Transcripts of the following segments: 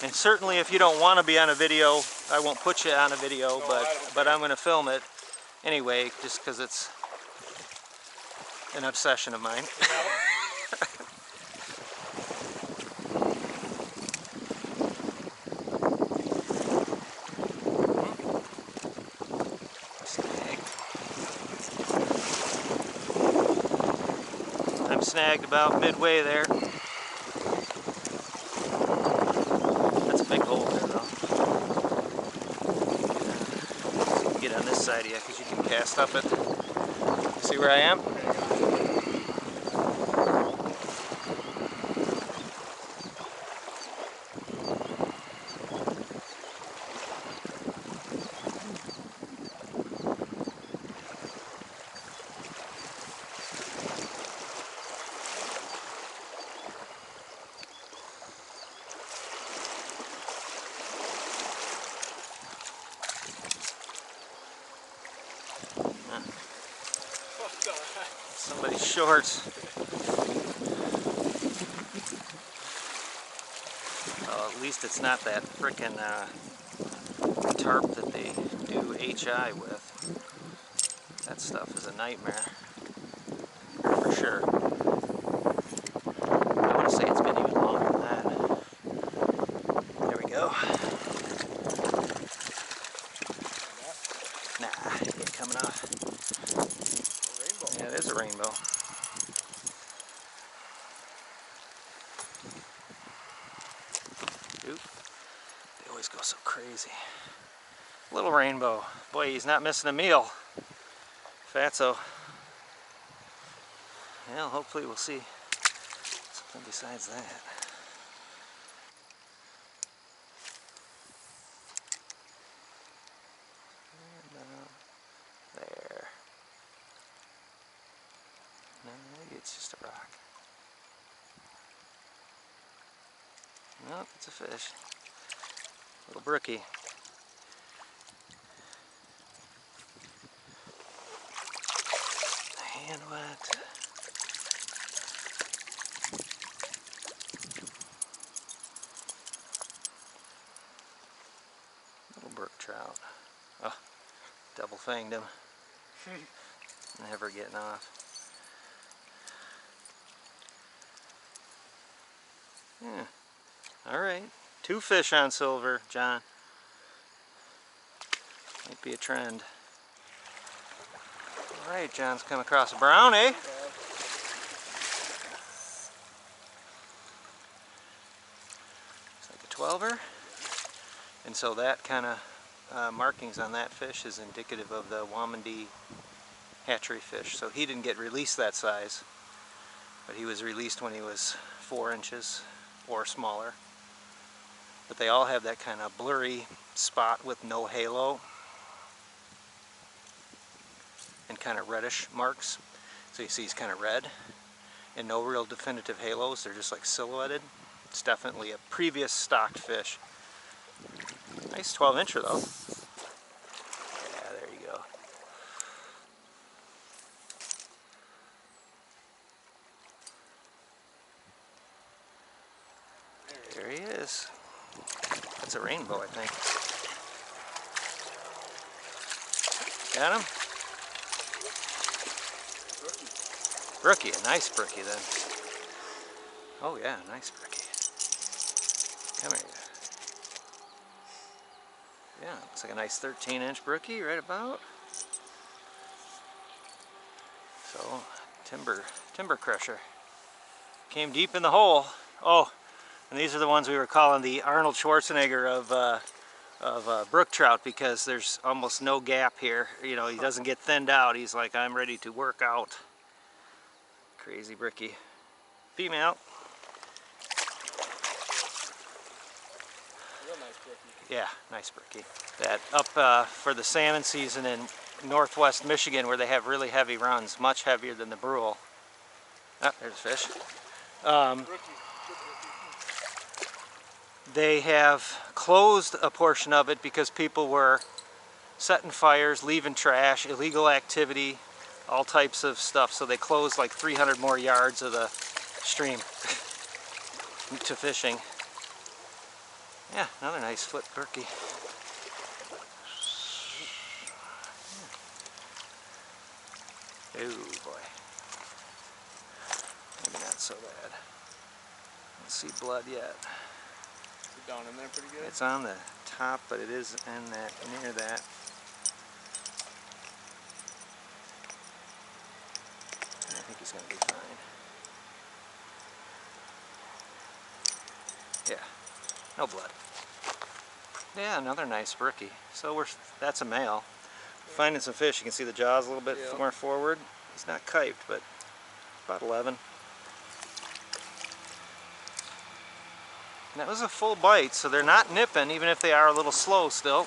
And certainly if you don't want to be on a video, I won't put you on a video, but I'm going to film it anyway, just because it's an obsession of mine. I'm snagged about midway there. That's a big hole there though. Get on this side of you because you can cast up it. See where I am? Somebody's shorts. Well, at least it's not that frickin' tarp that they do HI with. That stuff is a nightmare, for sure. I want to say it's been even longer than that. There we go. Nah, it ain't coming off. Yeah, it is a rainbow. Oop. They always go so crazy. Little rainbow. Boy, he's not missing a meal. Fatso. Well, hopefully we'll see something besides that. And, there. No, maybe it's just a rock. Nope, it's a fish. Little brookie. Hand wet. Little brook trout. Oh, double fanged him. Never getting off. Yeah. Alright. 2 fish on silver, John. Might be a trend. Alright, John's come across a brown, eh? It's like a 12er. And so that kind of markings on that fish is indicative of the Wamandee hatchery fish. So he didn't get released that size, but he was released when he was 4 inches or smaller. But they all have that kind of blurry spot with no halo and kind of reddish marks. So you see he's kind of red and no real definitive halos. They're just like silhouetted. It's definitely a previous stocked fish. Nice 12-incher though. Yeah, there you go. There he is. That's a rainbow, I think. Got him? Brookie, a nice brookie then. Oh yeah, nice brookie. Come here. Yeah, looks like a nice 13-inch brookie right about. So, timber crusher. Came deep in the hole. Oh, and these are the ones we were calling the Arnold Schwarzenegger of brook trout, because there's almost no gap here. You know, he doesn't get thinned out. He's like, I'm ready to work out. Crazy brookie. Female. Real nice brookie. Yeah, nice brookie. That up for the salmon season in northwest Michigan, where they have really heavy runs, much heavier than the Brule. Oh, there's a fish. They have closed a portion of it because people were setting fires, leaving trash, illegal activity, all types of stuff. So they closed like 300 more yards of the stream to fishing. Yeah, another nice flip brookie. Oh boy. Maybe not so bad. Don't see blood yet. Is it down in there pretty good? It's on the top, but it is in that, near that. I think he's going to be fine. Yeah, no blood. Yeah, another nice brookie. So that's a male. Finding some fish. You can see the jaws a little bit more forward. He's not kiped, but about 11. And that was a full bite, so they're not nipping, even if they are a little slow still.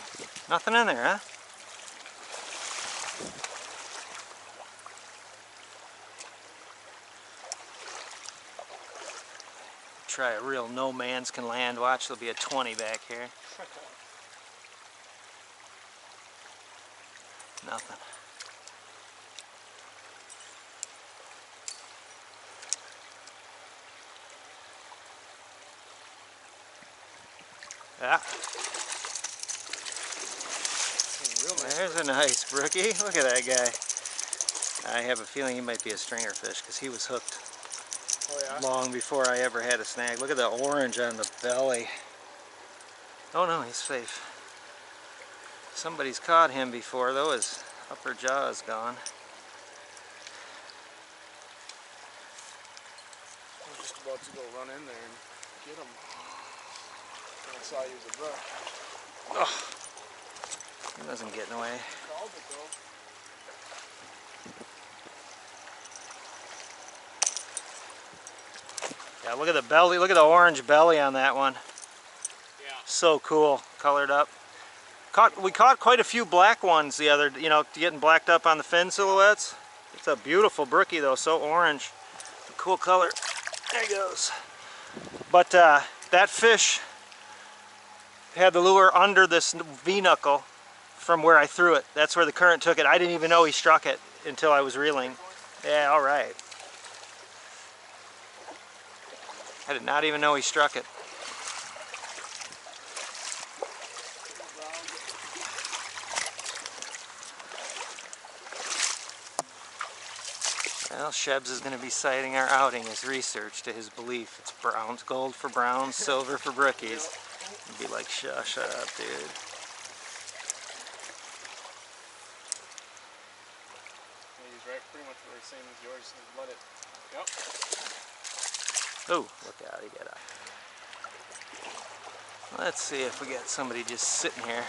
Nothing in there, huh? Try a real no man's can land. Watch, there'll be a 20 back here. Nothing. Yeah. There's a nice brookie. Look at that guy. I have a feeling he might be a stringer fish because he was hooked long before I ever had a snag. Look at the orange on the belly. Oh no, he's safe. Somebody's caught him before though. His upper jaw is gone. I was just about to go run in there and get him. And I saw he was a brook. Oh, he wasn't getting away. Called it though. Yeah, look at the belly. Look at the orange belly on that one. Yeah. So cool, colored up. We caught quite a few black ones the other, getting blacked up on the fin silhouettes. It's a beautiful brookie though, so orange. Cool color. There he goes. But that fish had the lure under this V-knuckle from where I threw it. That's where the current took it. I didn't even know he struck it until I was reeling. Yeah, all right. I did not even know he struck it. Well, Shebs is going to be citing our outing as research to his belief. It's browns, gold for browns, silver for brookies. He'd be like, shut up, dude. He's right, pretty much the same as yours. Let it. Yep. Oh, look out, you got a... Let's see if we got somebody just sitting here.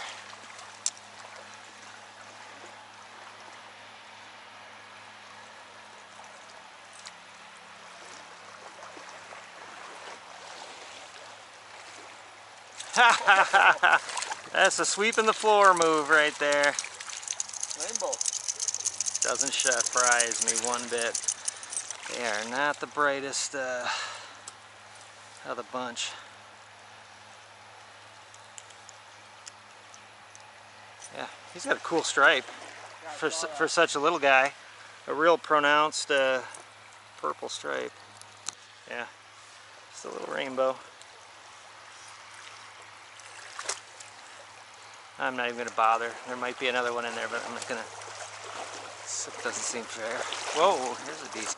That's a sweeping the floor move right there. Rainbow. Doesn't surprise me one bit. They are not the brightest of the bunch. Yeah, he's got a cool stripe for such a little guy. A real pronounced purple stripe. Yeah, just a little rainbow. I'm not even going to bother. There might be another one in there, but I'm not going to. It doesn't seem fair. Whoa, here's a decent.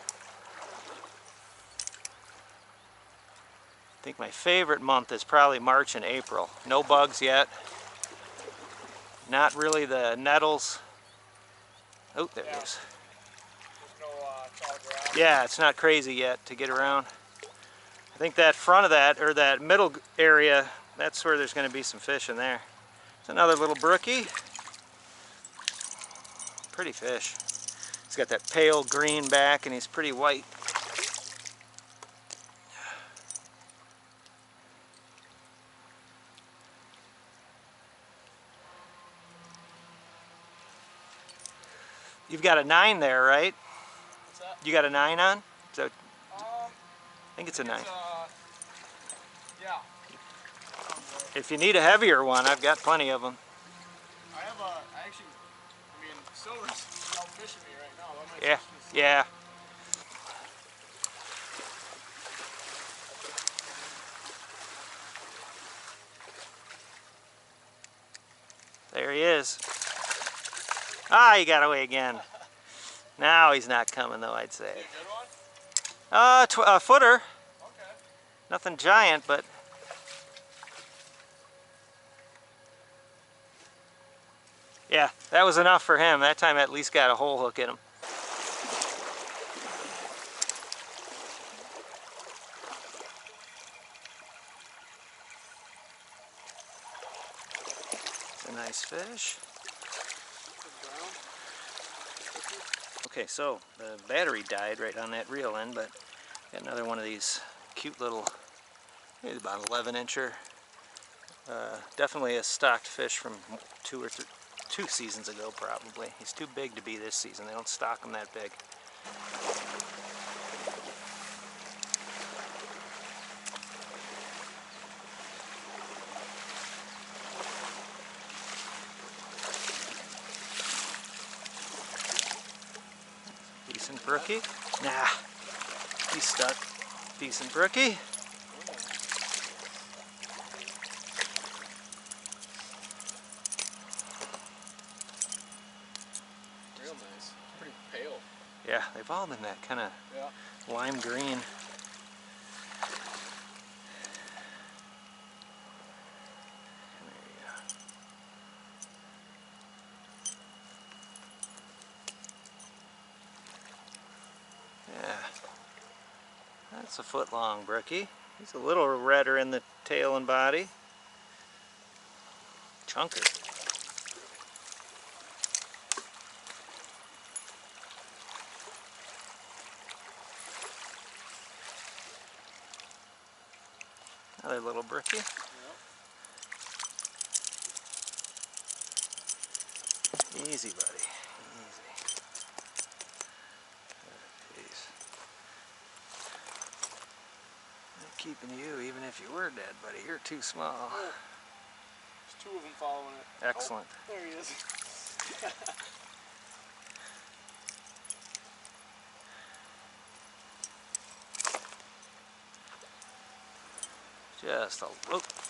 I think my favorite month is probably March and April. No bugs yet. Not really the nettles. Oh, there it is. There's no tall grass. Yeah, it's not crazy yet to get around. I think that front of that, or that middle area, that's where there's going to be some fish in there. It's another little brookie. Pretty fish. He's got that pale green back and he's pretty white. You've got a 9 there, right? What's that? You got a 9 on? So, I think it's a 9. Yeah. If you need a heavier one, I've got plenty of them. Silver's out fishing me right now. Yeah, yeah. is. Ah, he got away again. Now he's not coming though, I'd say. Is it a good one? A footer. Okay. Nothing giant, but yeah, that was enough for him. That time at least got a whole hook in him. It's a nice fish. Okay, so the battery died right on that reel end, but got another one of these cute little, maybe about 11-incher. Definitely a stocked fish from 2 seasons ago, probably. He's too big to be this season. They don't stock them that big. Decent brookie. Nah, he's stuck. Decent brookie. Real nice. Pretty pale. Yeah, they've all been that kind of lime green. Yeah, that's a foot long brookie. He's a little redder in the tail and body. Chunker. Another little brookie. Yep. Easy, buddy. Easy. Jeez. I'm keeping you even if you were dead, buddy. You're too small. Oh. There's 2 of them following it. Excellent. Oh, there he is.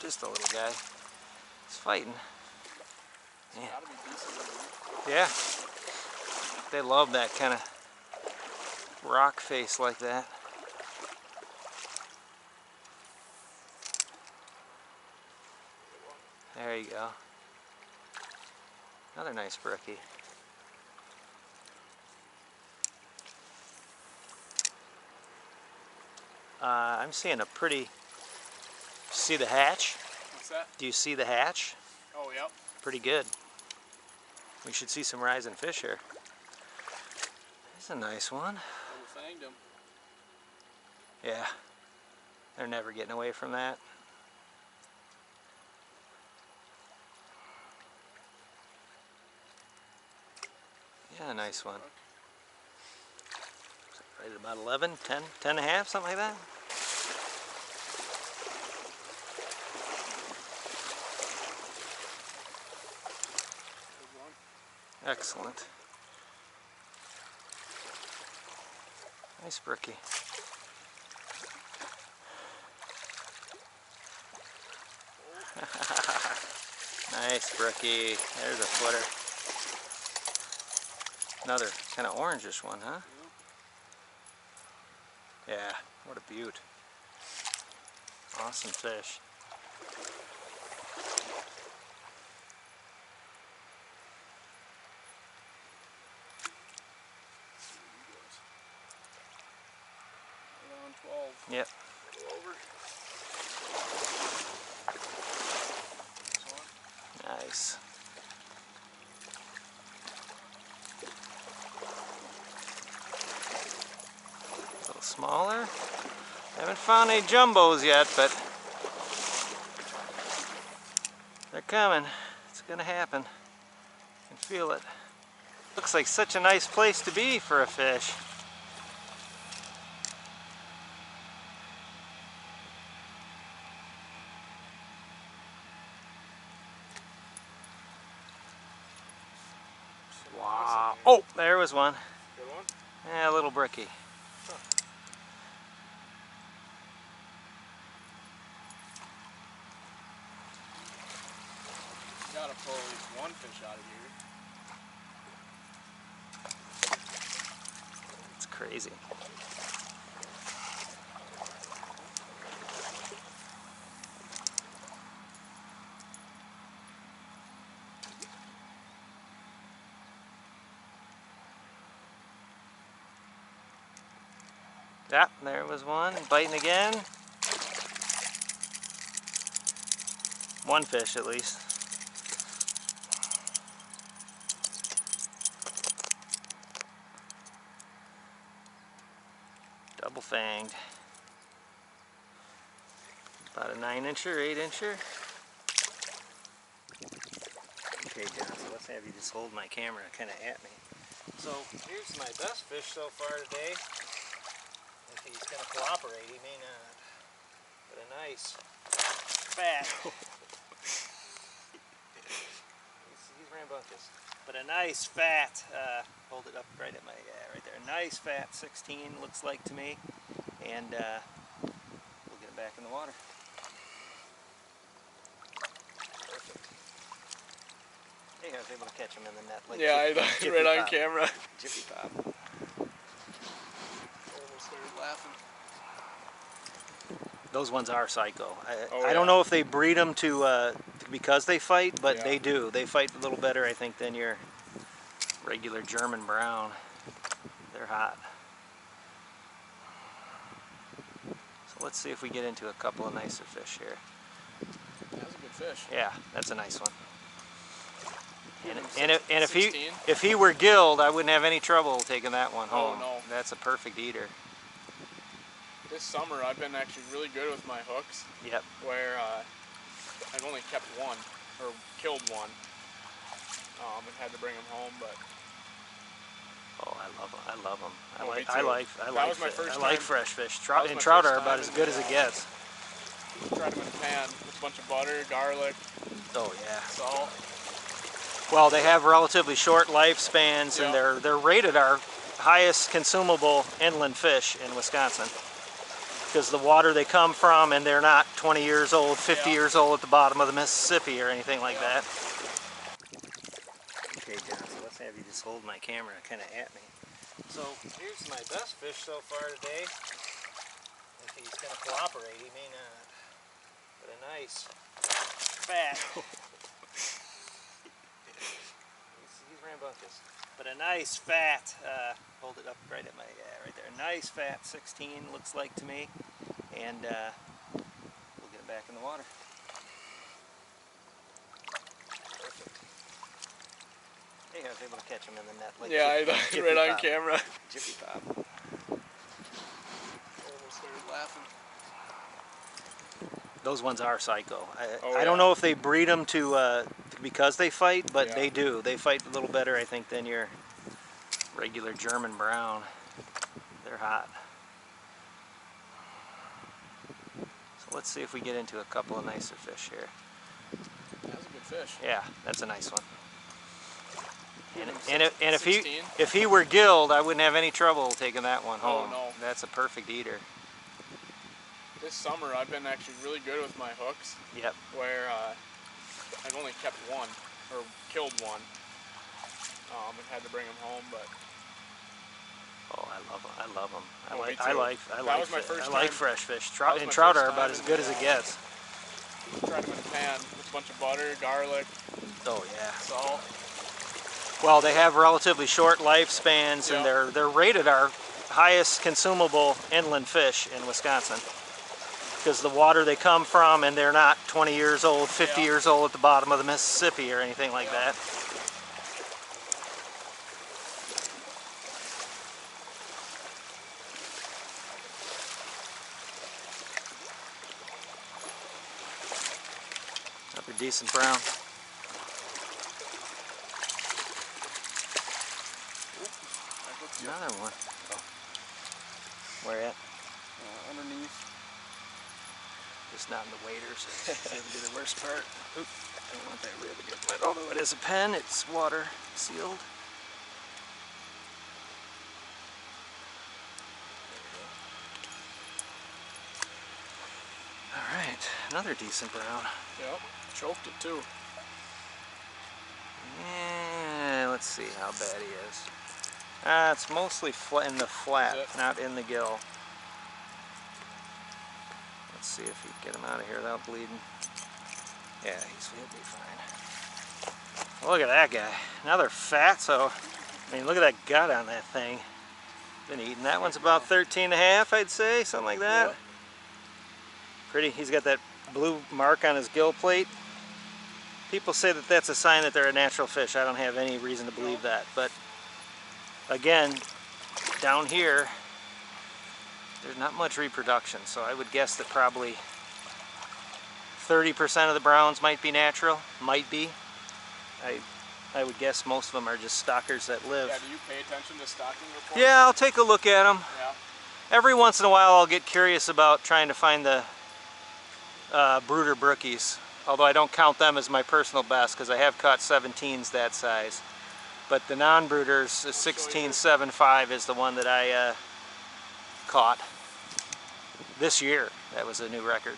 Just a little guy. He's fighting. Yeah. Gotta be decent. Yeah. They love that kind of rock face like that. There you go. Another nice brookie. I'm seeing a pretty... See the hatch? What's that? Do you see the hatch? Oh, yep. Pretty good. We should see some rising fish here. That's a nice one. Double fanged him. Yeah. They're never getting away from that. Yeah, nice one. Right at about 11, 10, 10 and a half, something like that. Excellent. Nice brookie. Nice brookie. There's a footer. Another kind of orangish one, huh? Yeah, what a beaut. Awesome fish. Around 12. Yep. Over. Nice. A little smaller. Haven't found any jumbos yet, but they're coming. It's gonna happen. I can feel it. Looks like such a nice place to be for a fish. Wow. Oh, there was one. Good one? Yeah, a little brookie. Huh. gotta pull at least one fish out of here. It's crazy. Yep, there was one, biting again. One fish at least. Double fanged. About a 9-incher, 8-incher. Okay, John, so let's have you just hold my camera kind of at me. So here's my best fish so far today. If he's going to cooperate, he may not. But a nice, fat, he's rambunctious. But a nice fat, hold it up right at my, right there. Nice fat 16 looks like to me. And we'll get him back in the water. Perfect. Hey, I was able to catch him in the net. Like Yeah, right on pop. camera. Jiffy pop. Almost started laughing. Those ones are psycho. Oh, I don't know if they breed them to because they fight, but yeah, they do. They fight a little better, I think, than your regular German brown. They're hot. So let's see if we get into a couple of nicer fish here. That's a good fish. Yeah, that's a nice one. And if he were gilled, I wouldn't have any trouble taking that one home. Oh, no. That's a perfect eater. This summer I've been actually really good with my hooks. Yep. Where I've only kept one, or killed one, and had to bring him home, but... Oh, I love them. I love them. I like fresh fish. Trout are about as good as it gets. Tried them in a pan with a bunch of butter, garlic, oh yeah, salt. Well, they have relatively short lifespans, and they're rated our highest consumable inland fish in Wisconsin because the water they come from, and they're not 20 years old, 50 years old at the bottom of the Mississippi or anything like that. Okay, John, so let's have you just hold my camera kind of at me. So here's my best fish so far today. If he's going to cooperate, he may not. But a nice, fat, he's rambunctious. But a nice fat, hold it up right at my, right there. Nice fat 16 looks like to me. And we'll get him back in the water. Perfect. Hey, I was able to catch him in the net. Like right on camera. Jiffy pop. Almost started laughing. Those ones are psycho. I don't know if they breed them to because they fight, but they do. They fight a little better, I think, than your regular German brown. They're hot. So let's see if we get into a couple of nicer fish here. That's a good fish. Yeah, that's a nice one. And if he were gilled, I wouldn't have any trouble taking that one home. Oh, no. That's a perfect eater. This summer I've been actually really good with my hooks. Yep. Where I've only kept one, or killed one, and had to bring him home, but... Oh, I love them. I love them. I like fresh fish. Trout are about as good as it gets. Tried them in a pan with a bunch of butter, garlic. Oh yeah. Salt. Well, they have relatively short lifespans, and they're rated our highest consumable inland fish in Wisconsin because the water they come from, and they're not 20 years old, 50 years old at the bottom of the Mississippi or anything like that. Another decent brown. Another one. Oh. Where at? Underneath. Just not in the waders. That would be the worst part. Oop, I don't want that rib to get wet. Although it is a pen, it's water sealed. Alright, another decent brown. Yep, choked it too. Let's see how bad he is. It's mostly in the flat, not in the gill. Let's see if he can get him out of here without bleeding. Yeah, he'll be fine. Well, look at that guy. Another fatso. I mean, look at that gut on that thing. Been eating. That one's about 13 and a half, I'd say, something like that. Yep. Pretty. He's got that blue mark on his gill plate. People say that that's a sign that they're a natural fish. I don't have any reason to believe that. But again, down here, there's not much reproduction. So I would guess that probably 30% of the browns might be natural. Might be. I would guess most of them are just stockers that live. Yeah, do you pay attention to stocking reports? Yeah, I'll take a look at them. Yeah. Every once in a while I'll get curious about trying to find the brooder brookies. Although I don't count them as my personal best because I have caught 17s that size. But the non-brooders, the 16.75 is the one that I caught this year. That was a new record.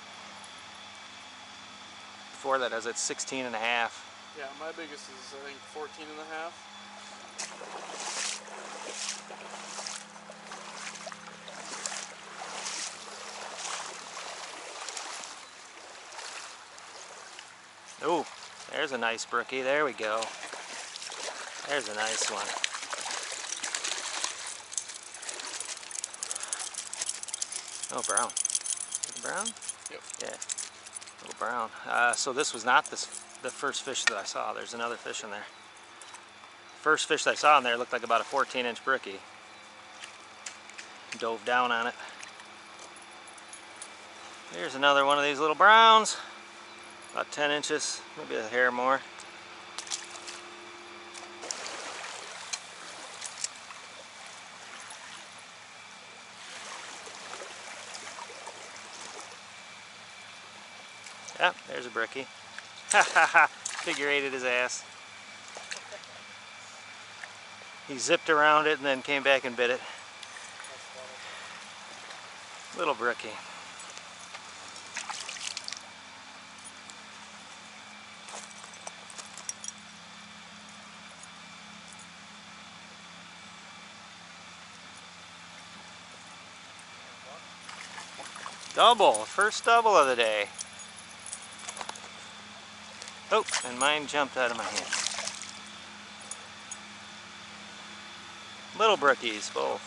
Before that I was at 16 and a half. Yeah, my biggest is I think 14 and a half. Oh, there's a nice brookie. There we go. There's a nice one. Oh, brown. Is it brown? Yep. Yeah, little brown. So this was not the first fish that I saw. There's another fish in there. First fish that I saw in there looked like about a 14-inch brookie. Dove down on it. Here's another one of these little browns. About 10 inches, maybe a hair more. Yeah, there's a brookie. Ha ha ha, figure eighted his ass. He zipped around it and then came back and bit it. Little brookie. Double, first double of the day. Oh, and mine jumped out of my hand. Little brookies, both.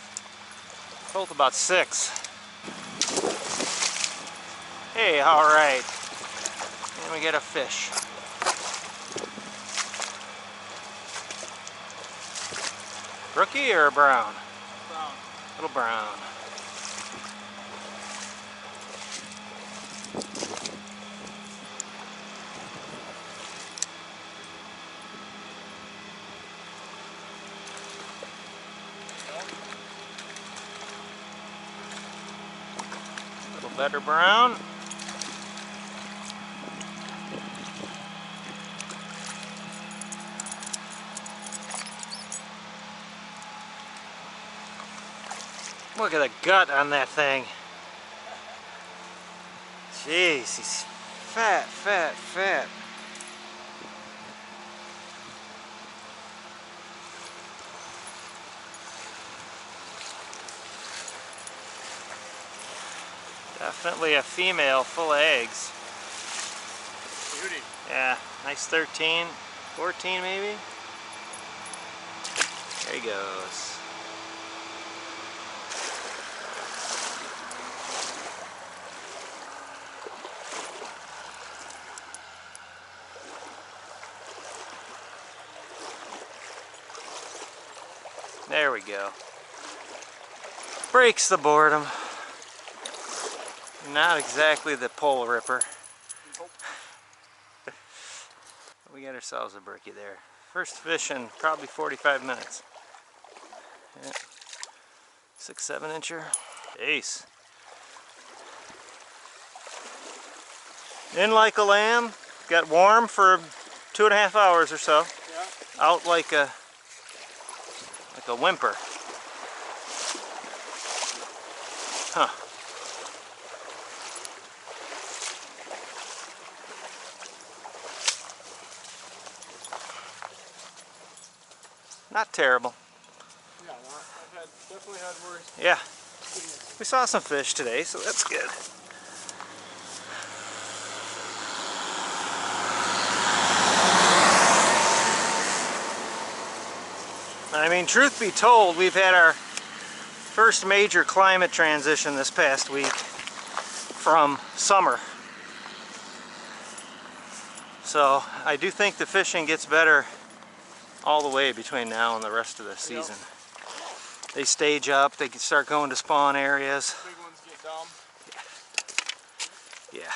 Both about 6. Hey, all right. And we get a fish. Brookie or a brown? Brown. Little brown. Little better brown. Look at the gut on that thing. Jeez, he's fat, fat, fat. Definitely a female full of eggs. Beauty. Yeah, nice 13, 14 maybe. There he goes. There we go. Breaks the boredom. Not exactly the pole ripper. We got ourselves a brookie there. First fish in probably 45 minutes. Yeah. 6-7 incher. Ace. In like a lamb. Got warm for 2.5 hours or so. Yeah. Out like a whimper. Huh. not terrible. Yeah, I've definitely had worse. Yeah, we saw some fish today, so that's good. I mean, truth be told, we've had our first major climate transition this past week from summer. So I do think the fishing gets better all the way between now and the rest of the season. Yep. They stage up, they can start going to spawn areas. Big ones get dumb. Yeah.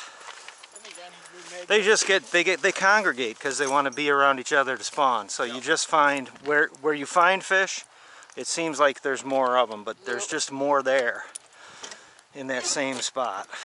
They congregate because they want to be around each other to spawn. So you just find where you find fish, it seems like there's more of them, but there's just more there in that same spot.